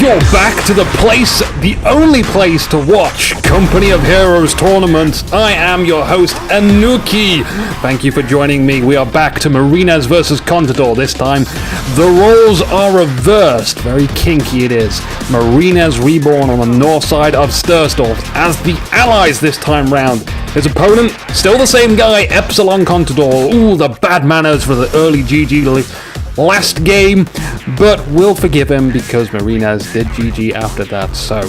You're back to the place, the only place to watch Company of Heroes tournaments. I am your host, Inuki. Thank you for joining me. We are back to Marinez versus Contador. This time, the roles are reversed. Very kinky it is. Marinez reborn on the north side of Stursdorf as the allies this time round. His opponent, still the same guy, Epsilon Contador. Ooh, the bad manners for the early GG last game, but we'll forgive him because Marinez did GG after that, so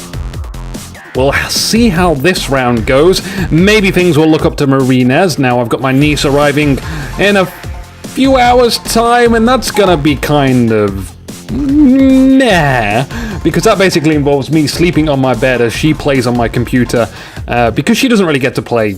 we'll see how this round goes. Maybe things will look up to Marinez. Now I've got my niece arriving in a few hours time, and that's gonna be kind of because that basically involves me sleeping on my bed as she plays on my computer, because she doesn't really get to play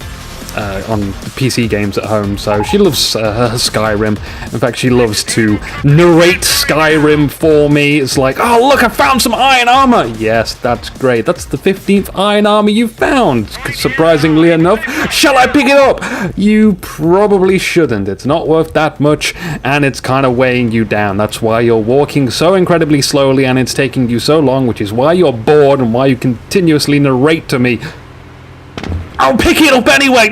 on the PC games at home, so she loves her Skyrim. In fact, she loves to narrate Skyrim for me. It's like, oh look, I found some iron armor! Yes, that's great. That's the 15th iron armor you found, surprisingly enough. Shall I pick it up? You probably shouldn't. It's not worth that much, and it's kind of weighing you down. That's why you're walking so incredibly slowly, and it's taking you so long, which is why you're bored and why you continuously narrate to me. I'll pick it up anyway!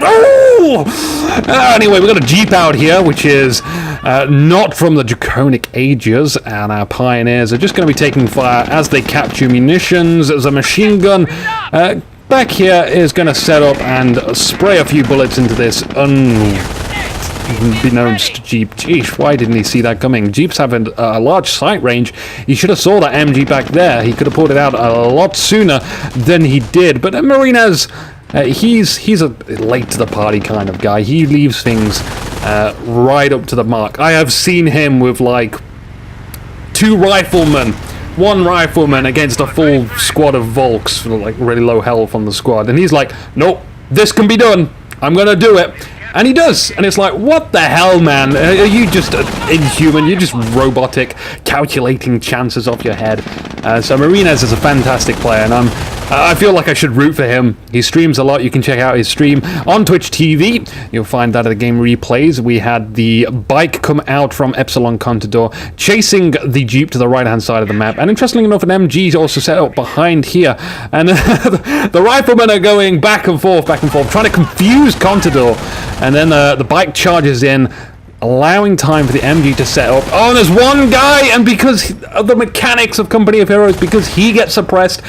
Anyway, we've got a Jeep out here, which is not from the Draconic Ages, and our Pioneers are just going to be taking fire as they capture munitions. There's a machine gun back here is going to set up and spray a few bullets into this unbeknownst Jeep. Jeez, why didn't he see that coming? Jeeps have a large sight range. He should have saw that MG back there. He could have pulled it out a lot sooner than he did, but Marinez... he's a late to the party kind of guy. He leaves things right up to the mark. I have seen him with like one rifleman against a full squad of Volks, like really low health on the squad, and he's like, nope, this can be done. I'm gonna do it. And he does, and it's like, what the hell, man? Are you just inhuman? You're just robotic, calculating chances off your head. So Marinez is a fantastic player, and I feel like I should root for him. He streams a lot. You can check out his stream on Twitch TV. You'll find that at the game replays. We had the bike come out from Epsilon Contador, chasing the Jeep to the right-hand side of the map. And interestingly enough, an MG is also set up behind here. And the riflemen are going back and forth, trying to confuse Contador. And then the bike charges in, allowing time for the MG to set up. Oh, and there's one guy, and because of the mechanics of Company of Heroes, because he gets suppressed,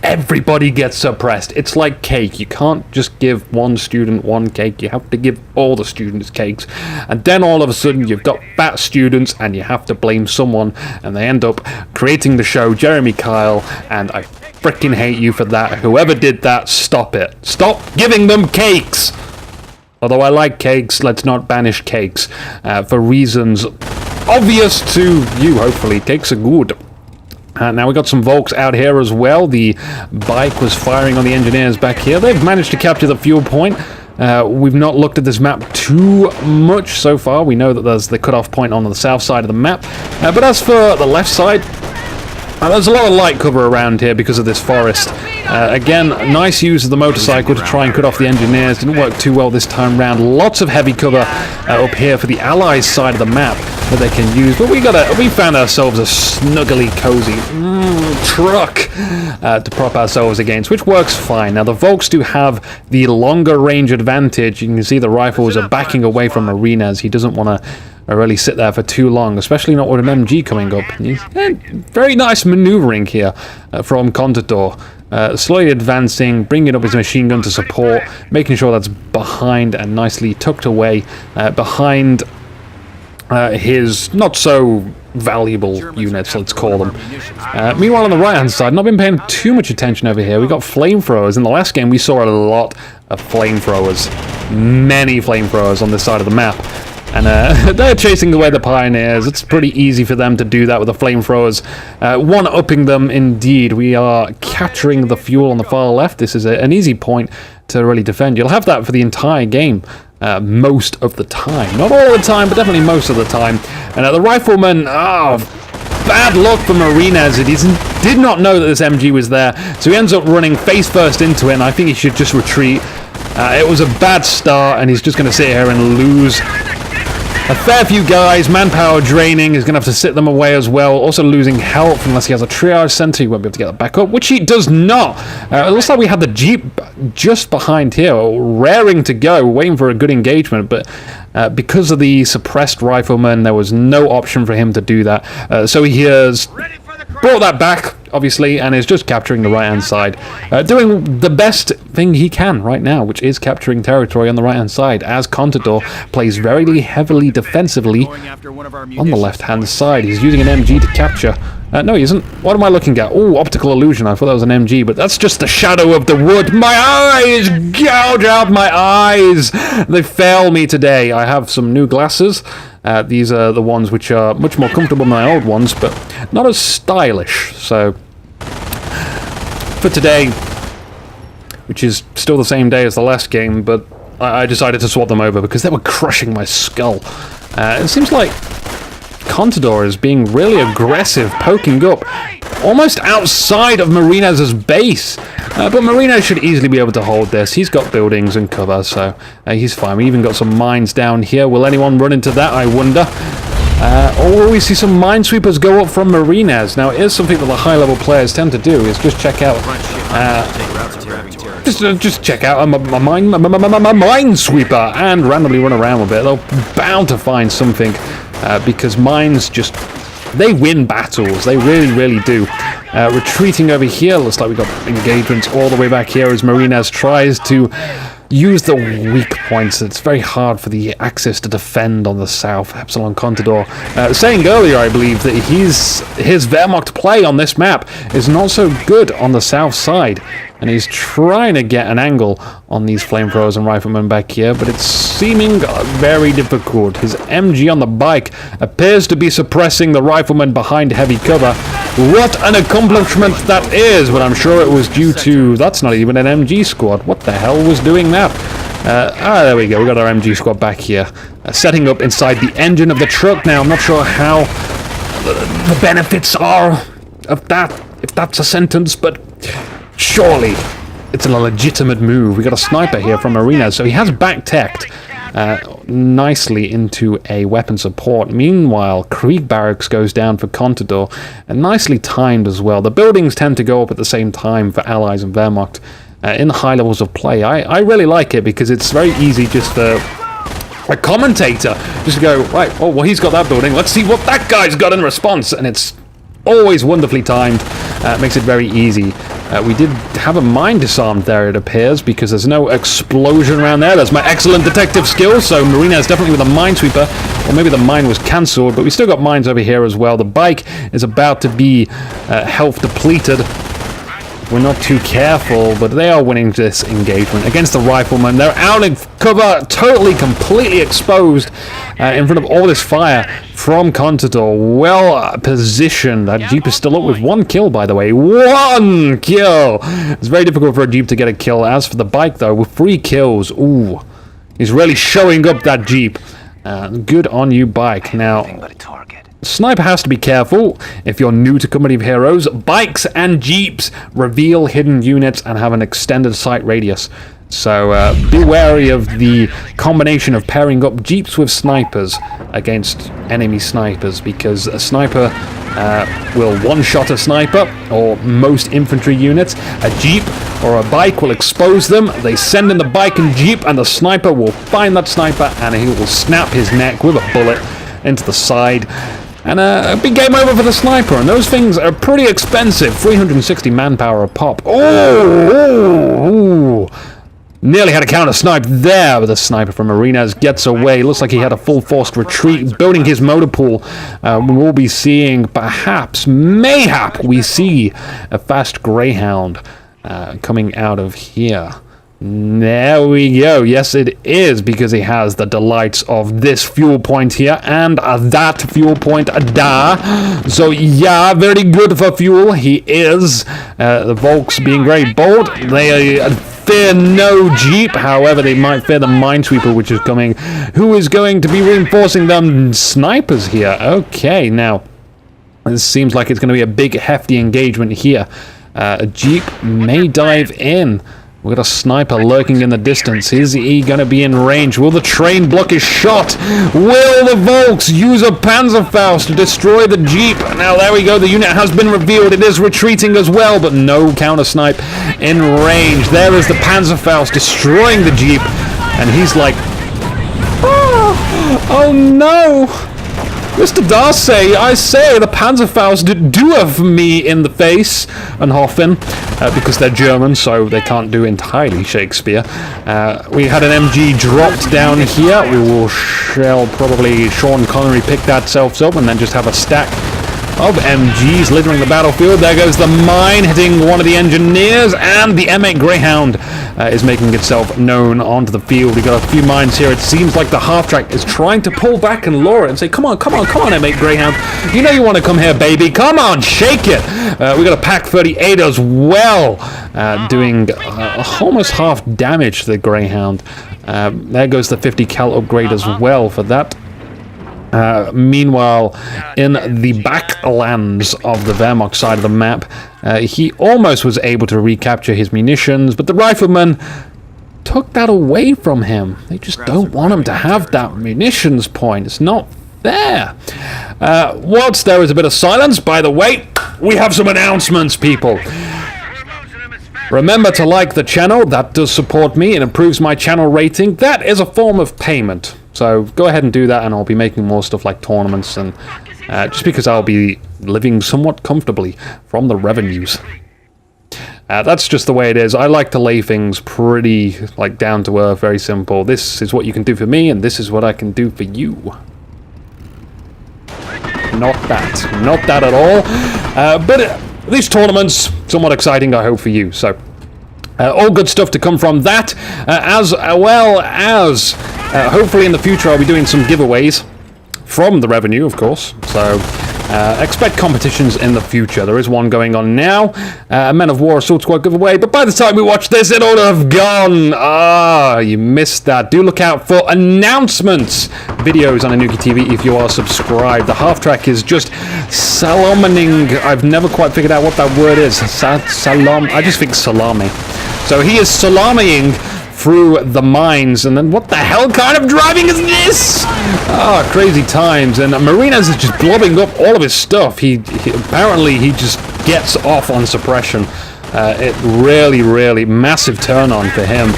everybody gets suppressed. It's like cake. You can't just give one student one cake. You have to give all the students cakes. And then all of a sudden, you've got fat students, and you have to blame someone, and they end up creating the show, Jeremy Kyle, and I freaking hate you for that. Whoever did that, stop it. Stop giving them cakes! Although I like cakes, let's not banish cakes for reasons obvious to you, hopefully. Cakes are good. Now we got some Volks out here as well. The bike was firing on the engineers back here. They've managed to capture the fuel point. We've not looked at this map too much so far. We know that there's the cutoff point on the south side of the map. But as for the left side, there's a lot of light cover around here because of this forest. Again, nice use of the motorcycle to try and cut off the engineers. Didn't work too well this time round. Lots of heavy cover up here for the Allies side of the map that they can use. But we found ourselves a snuggly, cozy truck to prop ourselves against, which works fine. Now the Volks do have the longer range advantage. You can see the rifles are backing away from Marinez. He doesn't want to really sit there for too long, especially not with an MG coming up. Very nice maneuvering here from Contador. Slowly advancing, bringing up his machine gun to support, making sure that's behind and nicely tucked away behind his not so valuable units, let's call them. Meanwhile, on the right-hand side, not been paying too much attention over here. We got flamethrowers. In the last game, we saw a lot of flamethrowers. Many flamethrowers on this side of the map. And they're chasing away the Pioneers. It's pretty easy for them to do that with the flamethrowers. One-upping them, indeed. We are capturing the fuel on the far left. This is an easy point to really defend. You'll have that for the entire game. Most of the time. Not all the time, but definitely most of the time. And the rifleman, bad luck for Marinez. He did not know that this MG was there, so he ends up running face first into it, and I think he should just retreat. It was a bad start, and he's just going to sit here and lose a fair few guys. Manpower draining. He's going to have to sit them away as well. Also losing health unless he has a triage center. He won't be able to get that back up, which he does not. It looks like we had the Jeep just behind here, raring to go, waiting for a good engagement, but because of the suppressed rifleman, there was no option for him to do that. So he has brought that back, obviously, and is just capturing the right-hand side. Doing the best thing he can right now, which is capturing territory on the right-hand side, as Contador plays very heavily defensively on the left-hand side. He's using an MG to capture. No, he isn't. What am I looking at? Oh, optical illusion. I thought that was an MG, but that's just the shadow of the wood. My eyes! Gouge out my eyes! They fail me today. I have some new glasses. These are the ones which are much more comfortable than my old ones, but not as stylish. So, for today, which is still the same day as the last game, but I decided to swap them over because they were crushing my skull. It seems like Contador is being really aggressive, poking up almost outside of Marinez's base. But Marinez should easily be able to hold this. He's got buildings and cover, so he's fine. We even got some mines down here. Will anyone run into that, I wonder? Or will we see some minesweepers go up from Marinez? Now, here's something that the high-level players tend to do, is just check out... Just check out a minesweeper and randomly run around a bit. They're bound to find something, because mines just... They win battles. They really do. Retreating over here. Looks like we've got engagements all the way back here as Marinez tries to use the weak points. It's very hard for the Axis to defend on the south. Epsilon Contador saying earlier, I believe, that his Wehrmacht play on this map is not so good on the south side. And he's trying to get an angle on these flamethrowers and riflemen back here, but it's seeming very difficult. His MG on the bike appears to be suppressing the riflemen behind heavy cover. What an accomplishment that is, but I'm sure it was due to... That's not even an MG squad. What the hell was doing that? There we go. We got our MG squad back here. Setting up inside the engine of the truck now. I'm not sure how the benefits are of that, if that's a sentence, but... Surely, it's a legitimate move. We got a sniper here from Marinez, so he has back-teched nicely into a weapon support. Meanwhile, Krieg Barracks goes down for Contador, and nicely timed as well. The buildings tend to go up at the same time for Allies and Wehrmacht in the high levels of play. I really like it because it's very easy just for a commentator just to go, right, oh, well, he's got that building. Let's see what that guy's got in response, and it's always wonderfully timed. Makes it very easy. We did have a mine disarmed there, it appears, because there's no explosion around there. That's my excellent detective skills, so Marinez definitely with a minesweeper, or maybe the mine was cancelled, but we still got mines over here as well. The bike is about to be health depleted. We're not too careful, but they are winning this engagement against the riflemen. They're out in cover, totally, completely exposed in front of all this fire from Contador. Well positioned. That Jeep is still up with 1 kill, by the way. 1 kill! It's very difficult for a Jeep to get a kill. As for the bike, though, with 3 kills, ooh, he's really showing up that Jeep. Good on you, bike. Now... Sniper has to be careful if you're new to Company of Heroes. Bikes and Jeeps reveal hidden units and have an extended sight radius. So be wary of the combination of pairing up Jeeps with snipers against enemy snipers, because a sniper will one-shot a sniper or most infantry units. A Jeep or a bike will expose them. They send in the bike and Jeep, and the sniper will find that sniper and he will snap his neck with a bullet into the side. And a big game over for the sniper, and those things are pretty expensive. 360 manpower a pop. Oh! Nearly had a counter-snipe there, but the sniper from Marinez gets away. Looks like he had a full forced retreat, building his motor pool. We'll be seeing, perhaps, mayhap, we see a fast Greyhound coming out of here. There we go. Yes, it is, because he has the delights of this fuel point here and that fuel point there. So yeah, very good for fuel. He is. The Volks being very bold. They fear no Jeep. However, they might fear the minesweeper, which is coming. Who is going to be reinforcing them snipers here? Okay, now this seems like it's going to be a big, hefty engagement here. A Jeep may dive in. We've got a sniper lurking in the distance. Is he going to be in range? Will the train block his shot? Will the Volks use a Panzerfaust to destroy the Jeep? Now, there we go. The unit has been revealed. It is retreating as well, but no counter-snipe in range. There is the Panzerfaust destroying the Jeep, and he's like, oh no! Mr. Darcy, I say the Panzerfaust doeth me in the face, and Hoffen, because they're German, so they can't do entirely Shakespeare. We had an MG dropped down here. We shall probably Sean Connery pick that self up and then just have a stack of MGs littering the battlefield. There goes the mine hitting one of the engineers, and the M8 Greyhound is making itself known onto the field. We've got a few mines here. It seems like the half-track is trying to pull back and lure it and say, come on, M8 Greyhound. You know you want to come here, baby. Come on, shake it. We got a Pack 38 as well, doing almost half damage to the Greyhound. There goes the 50 cal upgrade as well for that. Meanwhile, in the backlands of the Wehrmacht side of the map, he almost was able to recapture his munitions, but the riflemen took that away from him. They just don't want him to have that munitions point. It's not fair. Whilst there is a bit of silence, by the way, we have some announcements, people. Remember to like the channel. That does support me. It improves my channel rating. That is a form of payment. So go ahead and do that, and I'll be making more stuff like tournaments, and just because I'll be living somewhat comfortably from the revenues. That's just the way it is. I like to lay things pretty like down to earth, very simple. This is what you can do for me, and this is what I can do for you. Not that at all. But these tournaments, somewhat exciting, I hope, for you. So all good stuff to come from that, as well as hopefully in the future I'll be doing some giveaways from the revenue, of course. So expect competitions in the future. There is one going on now, Men of War Assault Squad giveaway, but by the time we watch this, it ought to have gone. You missed that. Do look out for announcements videos on Inuki TV if you are subscribed. The half-track is just salamining. I've never quite figured out what that word is. I just think salami. So he is salamying through the mines, and then what the hell kind of driving is this? Crazy times. And Marinez is just blobbing up all of his stuff. He apparently just gets off on suppression. It really massive turn on for him.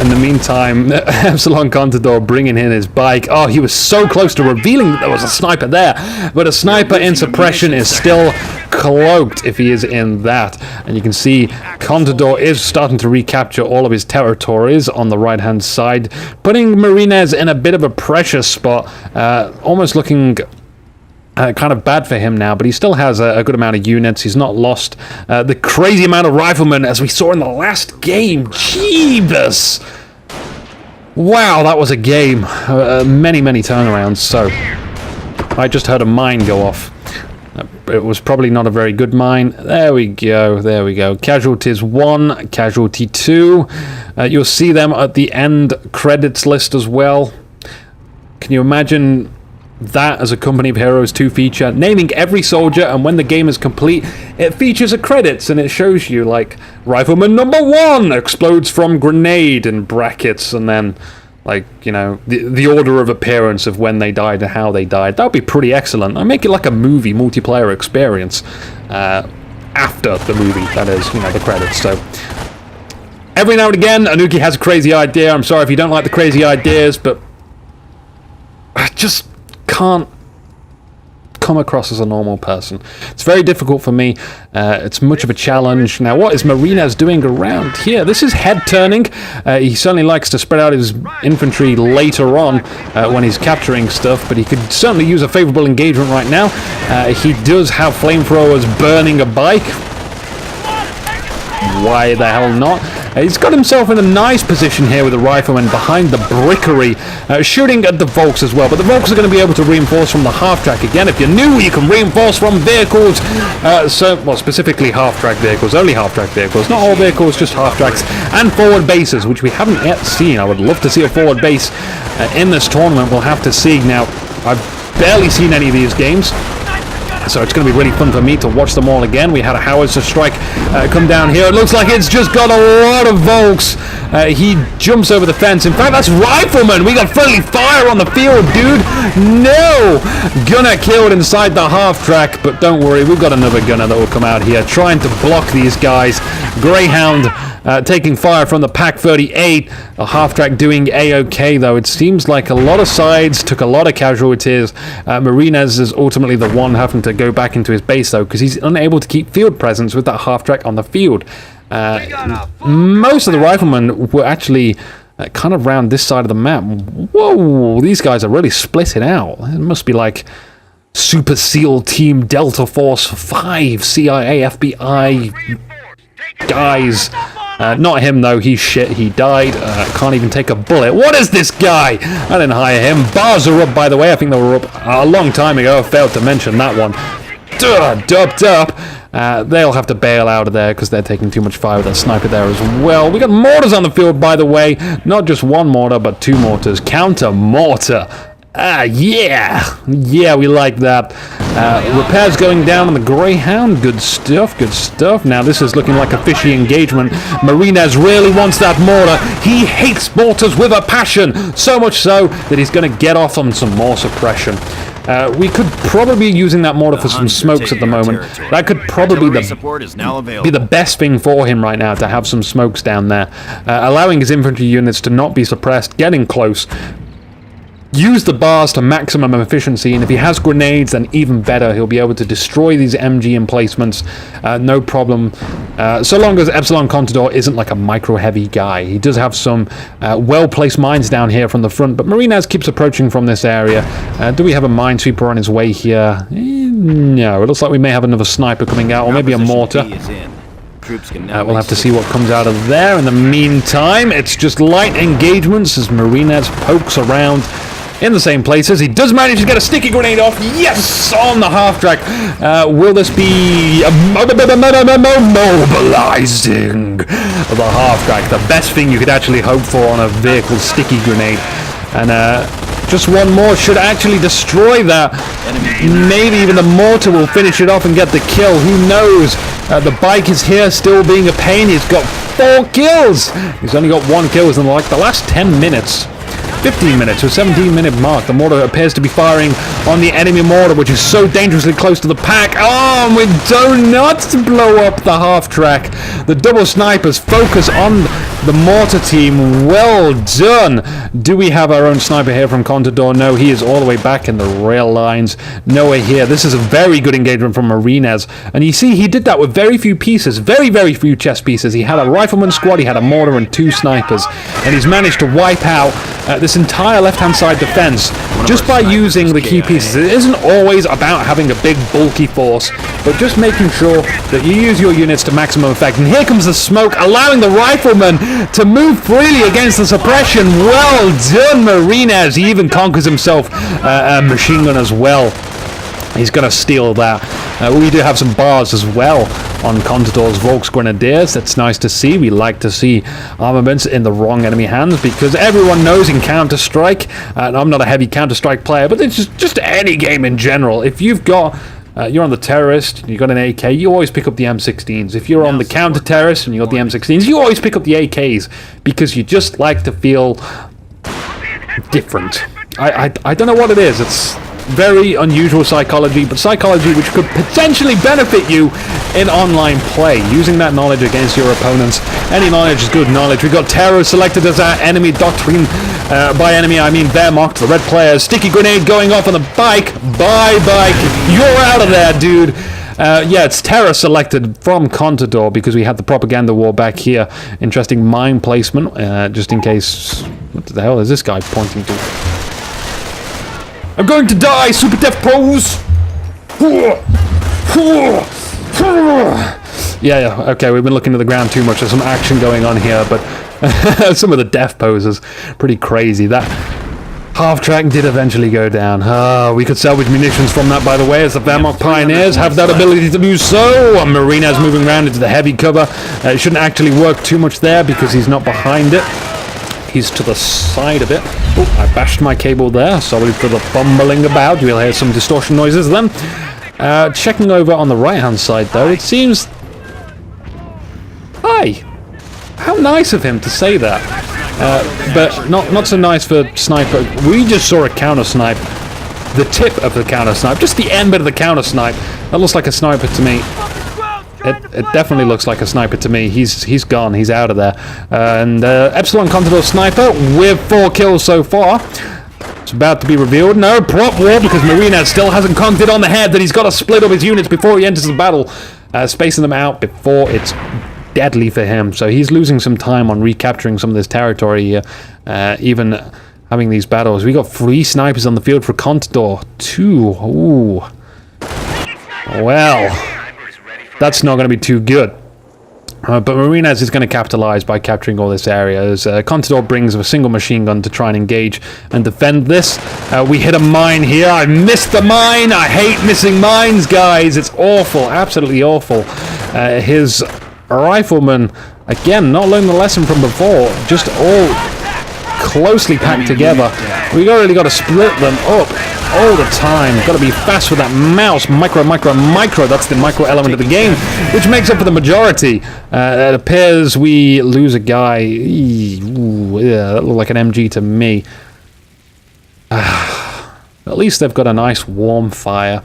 In the meantime, Epsilon Contador bringing in his bike. Oh, he was so close to revealing that there was a sniper there, but a sniper in suppression is still cloaked if he is in that. And you can see Contador is starting to recapture all of his territories on the right hand side, putting Marinez in a bit of a pressure spot, almost looking kind of bad for him now, but he still has a good amount of units. He's not lost the crazy amount of riflemen as we saw in the last game. Jeebus! Wow, that was a game. Many turnarounds. So I just heard a mine go off. It was probably not a very good mine. There we go. Casualties 1, casualty 2. You'll see them at the end credits list as well. Can you imagine that as a Company of Heroes 2 feature, naming every soldier, and when the game is complete, it features a credits, and it shows you, like, Rifleman number 1 explodes from grenade in brackets, and then, like, you know, the order of appearance of when they died and how they died. That would be pretty excellent. I make it like a movie, multiplayer experience, after the movie, that is, you know, the credits. So every now and again, Inuki has a crazy idea. I'm sorry if you don't like the crazy ideas, but I just can't come across as a normal person. It's very difficult for me. It's much of a challenge. Now, what is Marinez doing around here? This is head turning. He certainly likes to spread out his infantry later on when he's capturing stuff, but he could certainly use a favorable engagement right now. He does have flamethrowers burning a bike. Why the hell not? He's got himself in a nice position here with the rifleman behind the brickery, shooting at the Volks as well. But the Volks are going to be able to reinforce from the half-track again. If you're new, you can reinforce from vehicles, well, specifically half-track vehicles, only half-track vehicles, not all vehicles, just half-tracks, and forward bases, which we haven't yet seen. I would love to see a forward base in this tournament. We'll have to see. Now, I've barely seen any of these games. So it's going to be really fun for me to watch them all again. We had a howitzer strike come down here. It looks like it's just got a lot of Volks. He jumps over the fence. In fact, that's Rifleman. We got friendly fire on the field, dude. No! Gunner killed inside the half-track. But don't worry, we've got another gunner that will come out here trying to block these guys. Greyhound taking fire from the Pack 38. A half-track doing A-OK, though. It seems like a lot of sides took a lot of casualties. Marinez is ultimately the one having to go back into his base, though, because he's unable to keep field presence with that half-track on the field. Most of the riflemen were actually kind of around this side of the map. Whoa, these guys are really splitting out. It must be like Super SEAL Team Delta Force 5, CIA, FBI guys. Not him, though. He's shit. He died. Can't even take a bullet. What is this guy? I didn't hire him. Bars are up, by the way. I think they were up a long time ago. I failed to mention that one. Dubbed up. They'll have to bail out of there because they're taking too much fire with that sniper there as well. We got mortars on the field, by the way. Not just one mortar, but two mortars. Counter mortar. Yeah, we like that. Repairs going down on the Greyhound. Good stuff, good stuff. Now this is looking like a fishy engagement. Marinez really wants that mortar. He hates mortars with a passion, so much so that he's going to get off on some more suppression. We could probably be using that mortar for some smokes at the moment. That could probably be the best thing for him right now, to have some smokes down there. Allowing his infantry units to not be suppressed, getting close. Use the bars to maximum efficiency, and if he has grenades, then even better. He'll be able to destroy these MG emplacements, no problem. So long as Epsilon Contador isn't like a micro-heavy guy. He does have some well-placed mines down here from the front, but Marinez keeps approaching from this area. Do we have a minesweeper on his way here? No, it looks like we may have another sniper coming out, or maybe a mortar. We'll have to see what comes out of there. In the meantime, it's just light engagements as Marinez pokes around in the same places. He does manage to get a sticky grenade off. Yes! On the half-track. Will this be mobilizing the half-track? The best thing you could actually hope for on a vehicle sticky grenade. And just one more should actually destroy that. Maybe even the mortar will finish it off and get the kill. Who knows? The bike is here still being a pain. He's got 4 kills. He's only got 1 kill in like the last 10 minutes. 15 minutes, or 17-minute mark. The mortar appears to be firing on the enemy mortar, which is so dangerously close to the pack. Oh, we do not blow up the half-track. The double snipers focus on the mortar team. Well done. Do we have our own sniper here from Contador? No, he is all the way back in the rail lines. Nowhere here. This is a very good engagement from Marinez. And you see, he did that with very few pieces. Very, very few chess pieces. He had a rifleman squad, he had a mortar, and 2 snipers. And he's managed to wipe out this entire left-hand side defense just by using the key pieces. It isn't always about having a big, bulky force, but just making sure that you use your units to maximum effect. And here comes the smoke, allowing the rifleman to move freely against the suppression. Well done, Marinez. He even conquers himself a machine gun as well. He's going to steal that. We do have some bars as well on Contador's Volks Grenadiers. That's nice to see. We like to see armaments in the wrong enemy hands, because everyone knows in Counter-Strike, and I'm not a heavy Counter-Strike player, but it's just any game in general. If you've got you're on the terrorist, you got an AK, you always pick up the M16s. If you're on the counter-terrorist and you got the M16s, you always pick up the AKs, because you just like to feel different. I don't know what it is. It's very unusual psychology, but psychology which could potentially benefit you in online play, using that knowledge against your opponents. Any knowledge is good knowledge. We've got terror selected as our enemy doctrine. By enemy, I mean Wehrmacht, the red players. Sticky grenade going off on the bike. Bye, bike. You're out of there, dude. Yeah, it's terror selected from Contador, because we had the propaganda war back here. Interesting mine placement, just in case. What the hell is this guy pointing to? I'm going to die, Super Def Pros! Yeah, okay, we've been looking at the ground too much. There's some action going on here, but some of the Def poses, pretty crazy. That half-track did eventually go down. We could salvage munitions from that, by the way, as the Wehrmacht Pioneers have that ability to do so. Marinez moving around into the heavy cover. It shouldn't actually work too much there, because he's not behind it. He's to the side of it. Oh, I bashed my cable there. Sorry for the fumbling about. We'll hear some distortion noises then. Checking over on the right-hand side, though, it seems... Hi! How nice of him to say that. But not so nice for sniper. We just saw a counter-snipe. The tip of the counter-snipe. Just the end bit of the counter-snipe. That looks like a sniper to me. It definitely looks like a sniper to me. He's gone. He's out of there. And Epsilon Contador sniper with 4 kills so far. It's about to be revealed. No, prop war because Marinez still hasn't conked it on the head that he's got to split up his units before he enters the battle. Spacing them out before it's deadly for him. So he's losing some time on recapturing some of this territory here. Even having these battles. We got 3 snipers on the field for Contador. 2. Ooh. Well, that's not going to be too good. But Marinez is going to capitalize by capturing all this area as Contador brings a single machine gun to try and engage and defend this. We hit a mine here. I missed the mine. I hate missing mines, guys. It's awful. Absolutely awful. His riflemen, again, not learning the lesson from before. Just all closely packed together. We really got to split them up all the time. Got to be fast with that mouse. Micro. That's the micro element of the game, which makes up for the majority. It appears we lose a guy. Ooh, yeah, that looked like an MG to me. At least they've got a nice warm fire.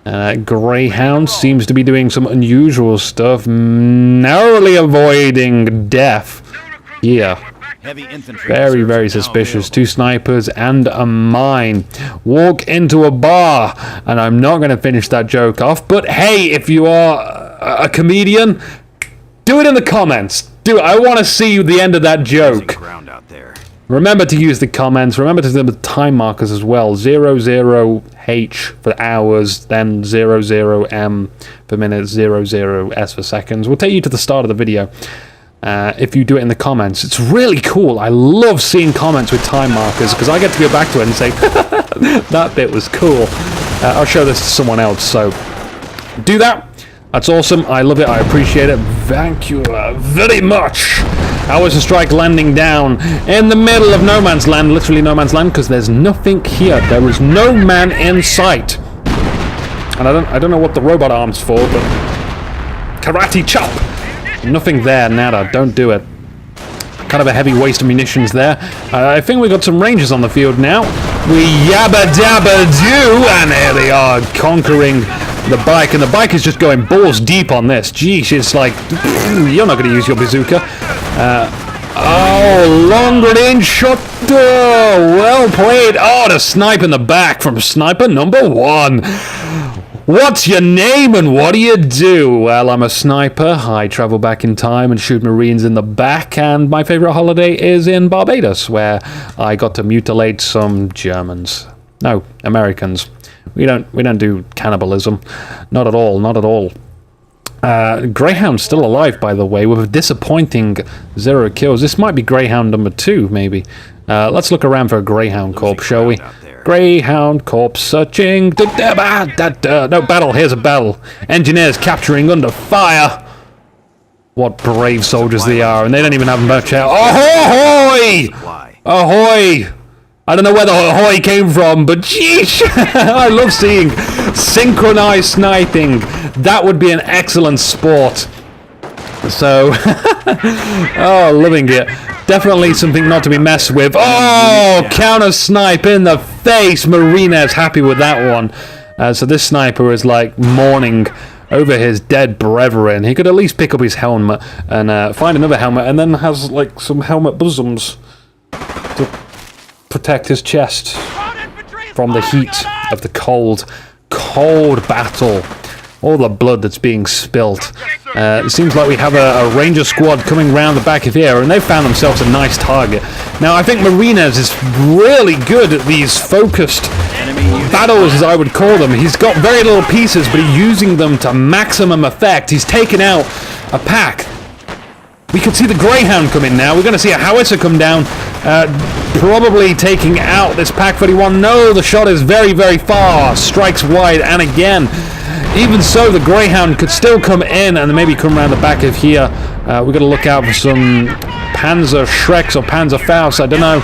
Greyhound seems to be doing some unusual stuff, narrowly avoiding death. Yeah. Very, very suspicious. 2 snipers and a mine. Walk into a bar. And I'm not going to finish that joke off. But hey, if you are a comedian, do it in the comments. Do it. I want to see the end of that joke. Remember to use the comments. Remember to do the time markers as well. 00H for hours, then 00M for minutes, 00S for seconds. We'll take you to the start of the video. If you do it in the comments. It's really cool. I love seeing comments with time markers because I get to go back to it and say, that bit was cool. I'll show this to someone else. So do that. That's awesome. I love it. I appreciate it. Thank you very much. Hours of Strike landing down in the middle of no man's land. Literally no man's land because there's nothing here. There is no man in sight. And I don't know what the robot arm's for, but karate chop. Nothing there, nada. Don't do it. Kind of a heavy waste of munitions there. I think we got some rangers on the field now. We yabba dabba do, and here they are conquering the bike, and the bike is just going balls deep on this. Geez, it's like you're not going to use your bazooka. Oh, long range shot. Well played. Oh, the snipe in the back from sniper number 1. What's your name and what do you do? Well, I'm a sniper. I travel back in time and shoot Marines in the back, and my favorite holiday is in Barbados, where I got to mutilate some Germans. No, Americans. We don't do cannibalism. Not at all, not at all. Greyhound's still alive, by the way, with a disappointing 0 kills. This might be Greyhound number 2, maybe. Let's look around for a Greyhound corpse, shall we? Greyhound corpse searching. No battle. Here's a battle. Engineers capturing under fire. What brave soldiers they are, and they don't even have much out. Ahoy! Ahoy! I don't know where the ahoy came from, but sheesh! I love seeing synchronized sniping. That would be an excellent sport. So, oh, loving it. Definitely something not to be messed with. Oh, counter snipe in the face. Marinez happy with that one. So this sniper is like mourning over his dead brethren. He could at least pick up his helmet and find another helmet, and then has like some helmet bosoms to protect his chest from the heat of the cold battle. All the blood that's being spilt. It seems like we have a ranger squad coming around the back of here, and they've found themselves a nice target. Now, I think Marinez is really good at these focused battles, as I would call them. He's got very little pieces, but he's using them to maximum effect. He's taken out a pack. We could see the Greyhound come in now. We're going to see a howitzer come down, probably taking out this Pack 31. No, the shot is very, very far. Strikes wide, and again. Even so, the Greyhound could still come in and maybe come around the back of here. We've got to look out for some Panzer Shreks or Panzer Faust, I don't know.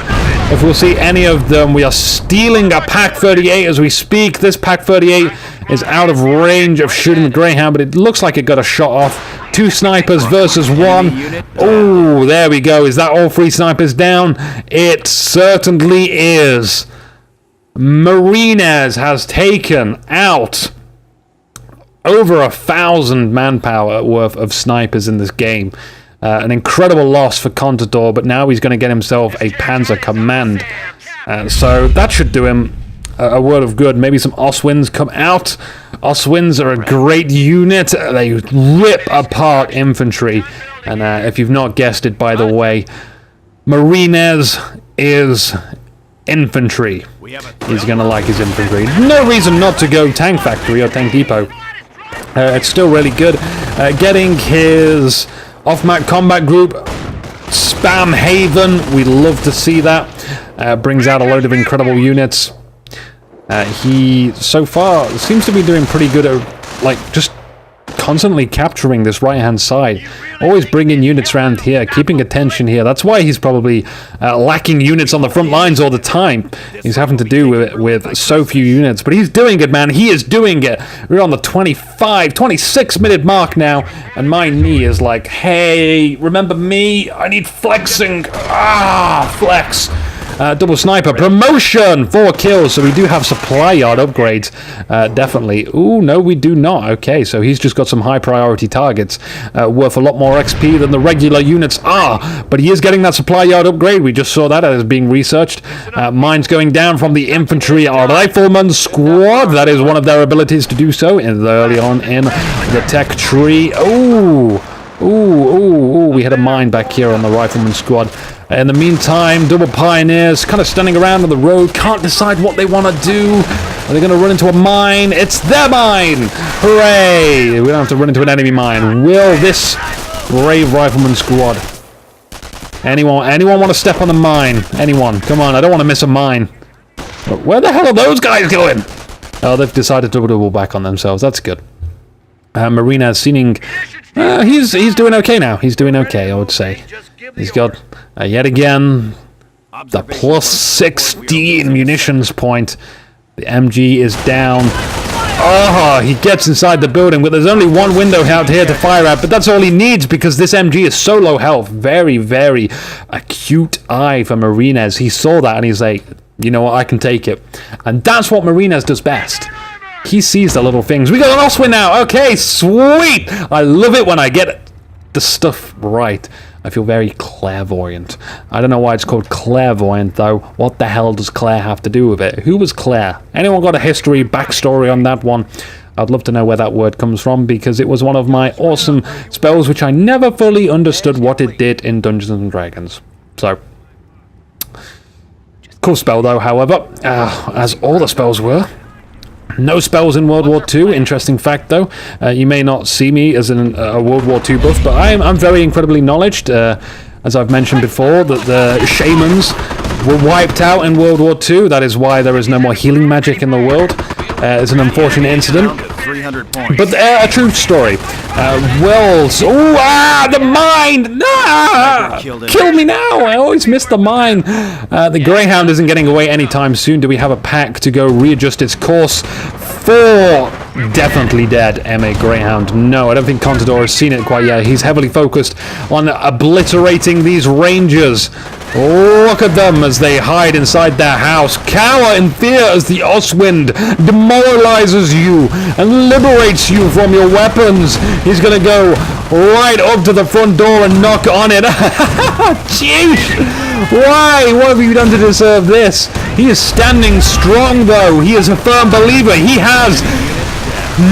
if we'll see any of them. We are stealing a Pac-38 as we speak. This Pac-38 is out of range of shooting the Greyhound, but it looks like it got a shot off. 2 snipers versus 1. Oh, there we go. Is that all 3 snipers down? It certainly is. Marinez has taken out over 1,000 manpower worth of snipers in this game. An incredible loss for Contador, but now he's going to get himself a Panzer Command. So that should do him a word of good. Maybe some Oswins come out. Oswins are a great unit. They rip apart infantry. And if you've not guessed it, by the way, Marinez is infantry. He's going to like his infantry. No reason not to go Tank Factory or Tank Depot. It's still really good. Getting his off-map combat group, Spam Haven, we love to see that. Brings out a load of incredible units. He, so far, seems to be doing pretty good at, like, just constantly capturing this right-hand side. Always bringing units around here, keeping attention here. That's why he's probably lacking units on the front lines all the time. He's having to do with so few units. But he's doing it, man. He is doing it. We're on the 26-minute mark now. And my knee is like, hey, remember me? I need flexing. Flex. Double sniper promotion, 4 kills. So we do have supply yard upgrades, definitely. Ooh, no, we do not. Okay, so he's just got some high priority targets worth a lot more XP than the regular units are. But he is getting that supply yard upgrade. We just saw that as being researched. Mines going down from the infantry rifleman squad. That is one of their abilities to do so early on in the tech tree. Ooh, we had a mine back here on the rifleman squad. In the meantime, double pioneers kind of standing around on the road, can't decide what they want to do. Are they going to run into a mine? It's their mine! Hooray! We don't have to run into an enemy mine. Will this brave rifleman squad? Anyone want to step on the mine? Anyone? Come on, I don't want to miss a mine. Where the hell are those guys going? Oh, they've decided to double back on themselves. That's good. Marinez seeming... he's doing okay now. He's doing okay, I would say. He's got, yet again, the plus 16 munitions point. The MG is down. Oh, he gets inside the building, but there's only one window out here to fire at, but that's all he needs because this MG is so low health. Very, very acute eye for Marinez. He saw that and he's like, you know what, I can take it. And that's what Marinez does best. He sees the little things. We got an Oswin now. Okay, sweet. I love it when I get the stuff right. I feel very clairvoyant. I don't know why it's called clairvoyant, though. What the hell does Claire have to do with it? Who was Claire? Anyone got a history, backstory on that one? I'd love to know where that word comes from, because it was one of my awesome spells, which I never fully understood what it did in Dungeons & Dragons. So, cool spell, though, however, as all the spells were. No spells in World War II. Interesting fact, though. You may not see me as a World War II buff, but I'm very incredibly knowledged. As I've mentioned before, that the shamans were wiped out in World War II. That is why there is no more healing magic in the world. It's an unfortunate incident, but a true story. Wells. The mine! Kill me now! I always miss the mine. The Greyhound isn't getting away anytime soon. Do we have a pack to go readjust its course? 4 definitely dead MA Greyhound. No, I don't think Contador has seen it quite yet. He's heavily focused on obliterating these Rangers. Look at them as they hide inside their house. Cower in fear as the Oswind demoralizes you and liberates you from your weapons. He's gonna go right up to the front door and knock on it. Jeez! Why? What have you done to deserve this? He is standing strong, though. He is a firm believer. He has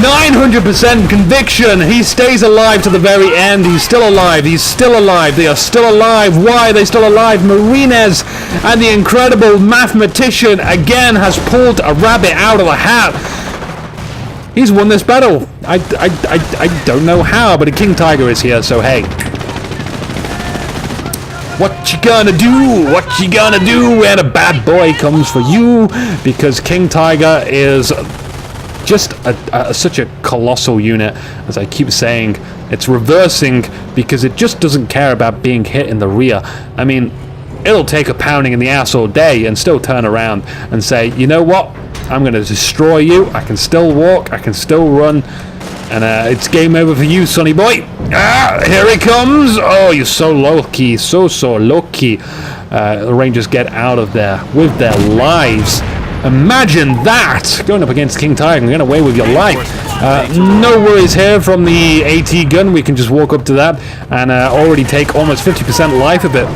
900% conviction. He stays alive to the very end. He's still alive. He's still alive. They are still alive. Why are they still alive? Marinez and the incredible mathematician again has pulled a rabbit out of a hat. He's won this battle. I don't know how, but a King Tiger is here, so hey. What you gonna do? What you gonna do when a bad boy comes for you? Because King Tiger is just such a colossal unit, as I keep saying. It's reversing because it just doesn't care about being hit in the rear. I mean, it'll take a pounding in the ass all day and still turn around and say, you know what, I'm going to destroy you. I can still walk, I can still run, and it's game over for you, sonny boy. Here he comes. Oh, you're so lucky, so lucky. The Rangers get out of there with their lives. Imagine that, going up against King Tiger and getting away with your life. No worries here from the AT gun. We can just walk up to that and already take almost 50% life of it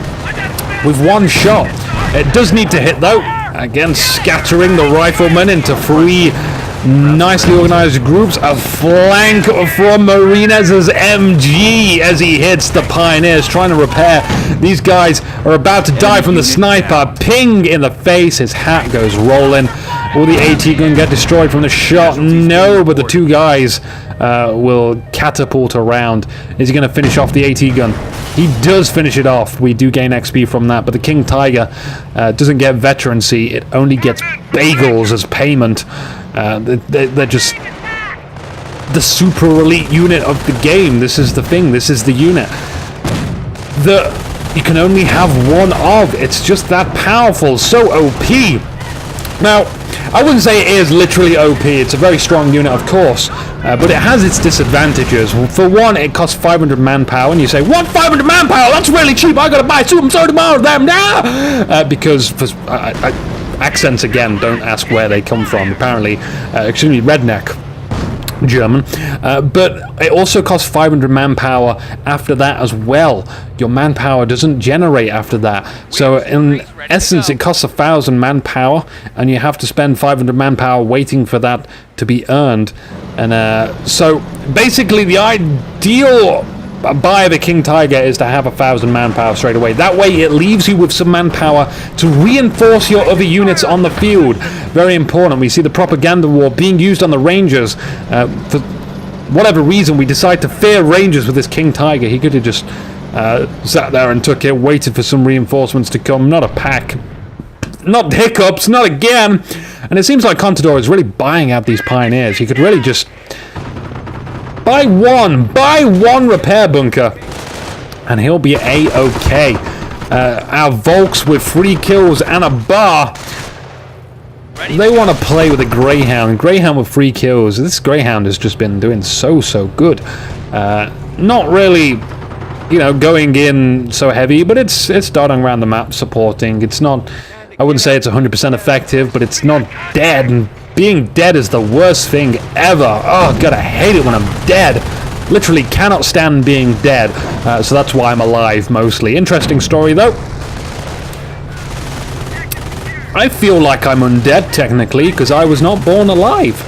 with one shot. It does need to hit though. Again, scattering the riflemen into 3 nicely organized groups. A flank from Marinez's MG as he hits the Pioneers, trying to repair. These guys are about to die from the sniper. Ping in the face. His hat goes rolling. Will the AT gun get destroyed from the shot? No, but the 2 guys will catapult around. Is he going to finish off the AT gun? He does finish it off. We do gain XP from that, but the King Tiger doesn't get veterancy. It only gets bagels as payment. They're just the super elite unit of the game. This is the thing. This is the unit that you can only have one of. It's just that powerful. So OP. Now, I wouldn't say it is literally OP. It's a very strong unit, of course, but it has its disadvantages. For one, it costs 500 manpower, and you say, what, 500 manpower? That's really cheap. I gotta buy so more of them now. Because accents, again, don't ask where they come from. Apparently, extremely redneck German, but it also costs 500 manpower after that as well. Your manpower doesn't generate after that, so in essence it costs 1,000 manpower, and you have to spend 500 manpower waiting for that to be earned. And so basically the ideal buy the King Tiger is to have 1,000 manpower straight away. That way it leaves you with some manpower to reinforce your other units on the field. Very important. We see the propaganda war being used on the Rangers. For whatever reason, we decide to fear Rangers with this King Tiger. He could have just sat there and took it, waited for some reinforcements to come. Not a pack. Not hiccups. Not again. And it seems like Contador is really buying out these Pioneers. He could really just buy one repair bunker, and he'll be A-OK. Our Volks with 3 kills and a bar. They want to play with a Greyhound. Greyhound with 3 kills. This Greyhound has just been doing so good. Not really, going in so heavy, but it's darting around the map, supporting. It's not, I wouldn't say it's 100% effective, but it's not dead, and being dead is the worst thing ever. Oh god, I hate it when I'm dead. Literally cannot stand being dead. So that's why I'm alive mostly. Interesting story though. I feel like I'm undead technically because I was not born alive.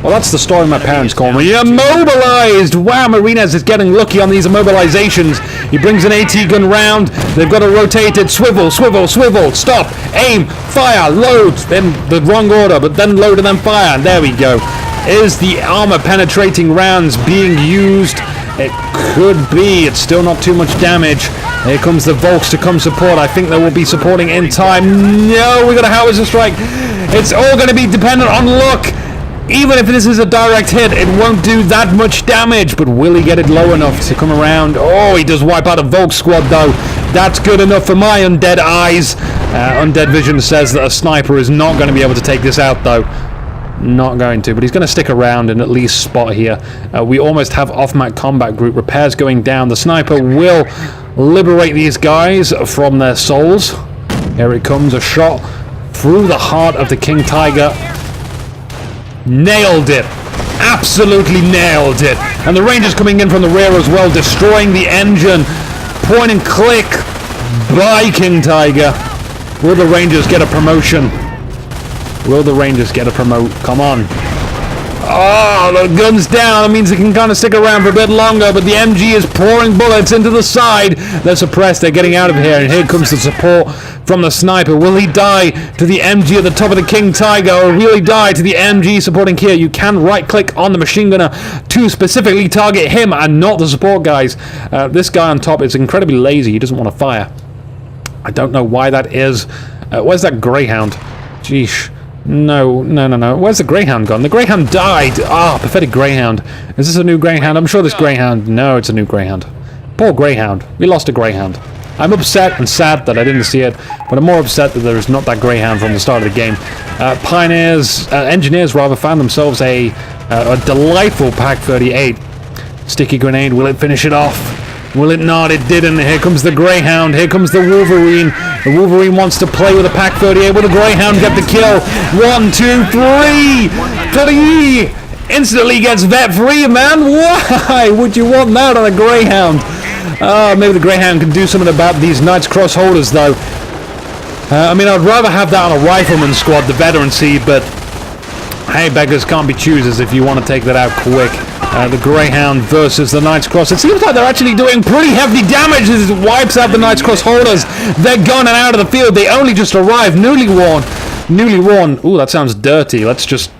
Well, that's the story my parents call me. Immobilized! Wow, Marinez is getting lucky on these immobilizations. He brings an AT gun round. They've got to rotate it. Swivel, swivel, swivel. Stop. Aim. Fire. Load. Then the wrong order, but then load and then fire. There we go. Is the armor penetrating rounds being used? It could be. It's still not too much damage. Here comes the Volks to come support. I think they will be supporting in time. No, we got a howitzer strike. It's all going to be dependent on luck. Even if this is a direct hit, it won't do that much damage. But will he get it low enough to come around? Oh, he does wipe out a Volk squad, though. That's good enough for my undead eyes. Undead Vision says that a sniper is not going to be able to take this out, though. Not going to, but he's going to stick around and at least spot here. We almost have off-map combat group. Repairs going down. The sniper will liberate these guys from their souls. Here it comes. A shot through the heart of the King Tiger. Nailed it. Absolutely nailed it. And the Rangers coming in from the rear as well, destroying the engine. Point and click by King Tiger. Will the Rangers get a promotion? Will the Rangers get a promote? Come on. Oh, the gun's down. That means they can kind of stick around for a bit longer, but the MG is pouring bullets into the side. They're suppressed. They're getting out of here, and here comes the support from the sniper. Will he die to the MG at the top of the King Tiger, or will he die to the MG supporting here? You can right-click on the machine gunner to specifically target him and not the support guys. This guy on top is incredibly lazy. He doesn't want to fire. I don't know why that is. Where's that Greyhound? Jeesh. No. Where's the Greyhound gone? The Greyhound died. Ah, pathetic Greyhound. Is this a new Greyhound? I'm sure this Greyhound... No, it's a new Greyhound. Poor Greyhound. We lost a Greyhound. I'm upset and sad that I didn't see it, but I'm more upset that there's not that Greyhound from the start of the game. Engineers rather, found themselves a delightful Pack 38. Sticky grenade, will it finish it off? Will it not? It didn't. Here comes the Greyhound. Here comes the Wolverine. The Wolverine wants to play with a Pack 38. Will the Greyhound get the kill? 1, 2, 3! 3! Instantly gets vet free, man. Why would you want that on a Greyhound? Maybe the Greyhound can do something about these Knight's Cross holders, though. I mean, I'd rather have that on a Rifleman squad, the veterancy, but hey, beggars can't be choosers if you want to take that out quick. The Greyhound versus the Knight's Cross. It seems like they're actually doing pretty hefty damage as it wipes out the Knight's Cross holders. They're gone and out of the field. They only just arrived, newly worn. Newly worn. Ooh, that sounds dirty. Let's just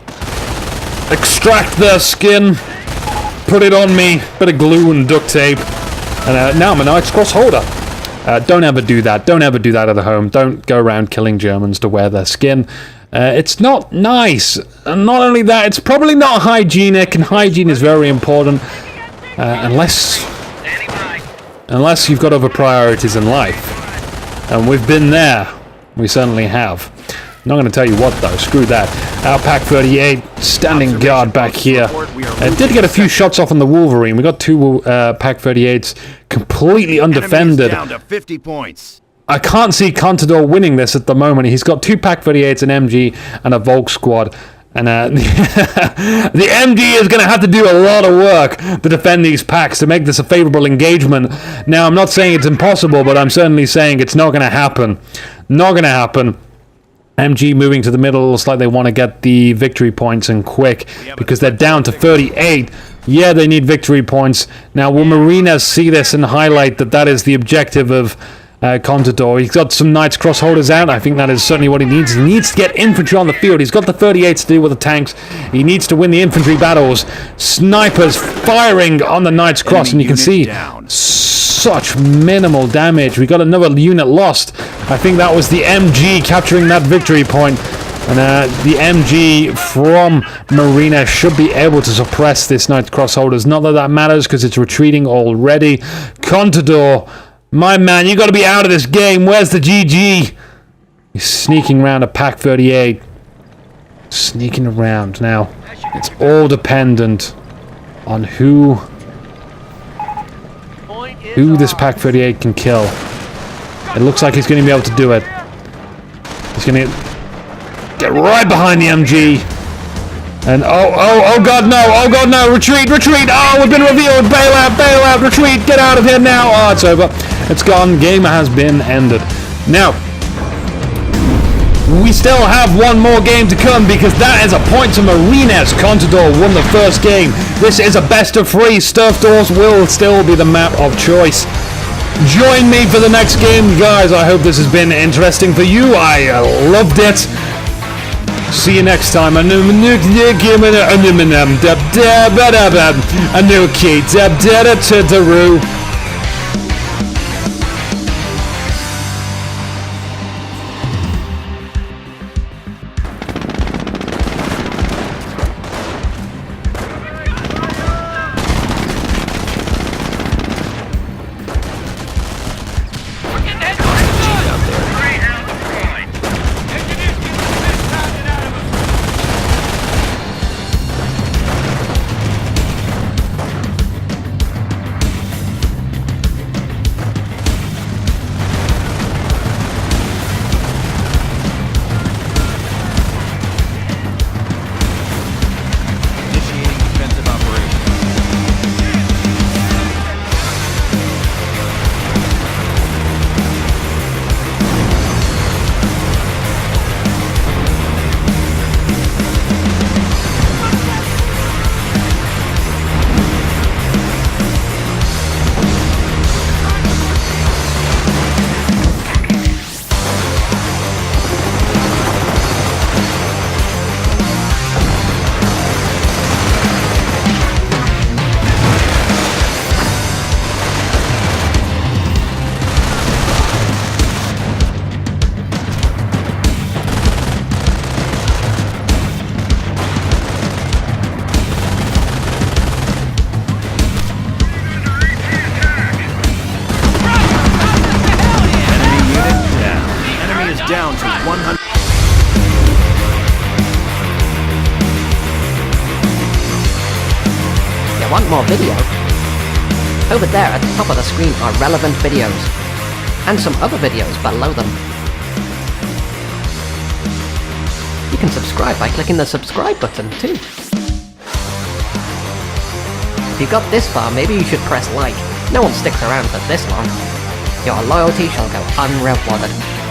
extract their skin, put it on me, bit of glue and duct tape, and now I'm a Knight's Cross holder. Don't ever do that. Don't ever do that at home. Don't go around killing Germans to wear their skin. It's not nice. And not only that, it's probably not hygienic, and hygiene is very important. Unless you've got other priorities in life. And we've been there. We certainly have. I'm not going to tell you what, though. Screw that. Our Pack 38, standing guard back here. Did get a few shots off on the Wolverine. We got 2 Pack 38s completely undefended. Down to 50 points. I can't see Contador winning this at the moment. He's got 2 Pack 38s, an MG, and a Volk squad. And the MG is going to have to do a lot of work to defend these packs to make this a favorable engagement. Now, I'm not saying it's impossible, but I'm certainly saying it's not going to happen. Not going to happen. MG moving to the middle. Looks like they want to get the victory points and quick because they're down to 38. Yeah, they need victory points. Now, will Marinez see this and highlight that that is the objective of Contador? He's got some Knight's Cross holders out. I think that is certainly what he needs. He needs to get infantry on the field. He's got the 38s to deal with the tanks. He needs to win the infantry battles. Snipers firing on the Knight's Cross, and you can see such minimal damage. We got another unit lost. I think that was the MG capturing that victory point. And the MG from Marinez should be able to suppress this Knight's Cross holders. Not that that matters because it's retreating already. Contador, my man, you got to be out of this game. Where's the GG? He's sneaking around a Pack 38. Sneaking around. Now, it's all dependent on who this Pack 38 can kill. It looks like he's going to be able to do it. He's going to get right behind the MG. And oh god no, retreat, oh, we've been revealed, bail out, retreat, get out of here now. Oh, it's over, it's gone, game has been ended. Now, we still have one more game to come because that is a point to Marinez. Contador won the first game. This is a best of 3. Stuff doors will still be the map of choice. Join me for the next game, guys. I hope this has been interesting for you. I loved it. See you next time. Inuki. want more video, over there at the top of the screen are relevant videos, and some other videos below them. You can subscribe by clicking the subscribe button too. If you got this far, maybe you should press like. No one sticks around for this long. Your loyalty shall go unrewarded.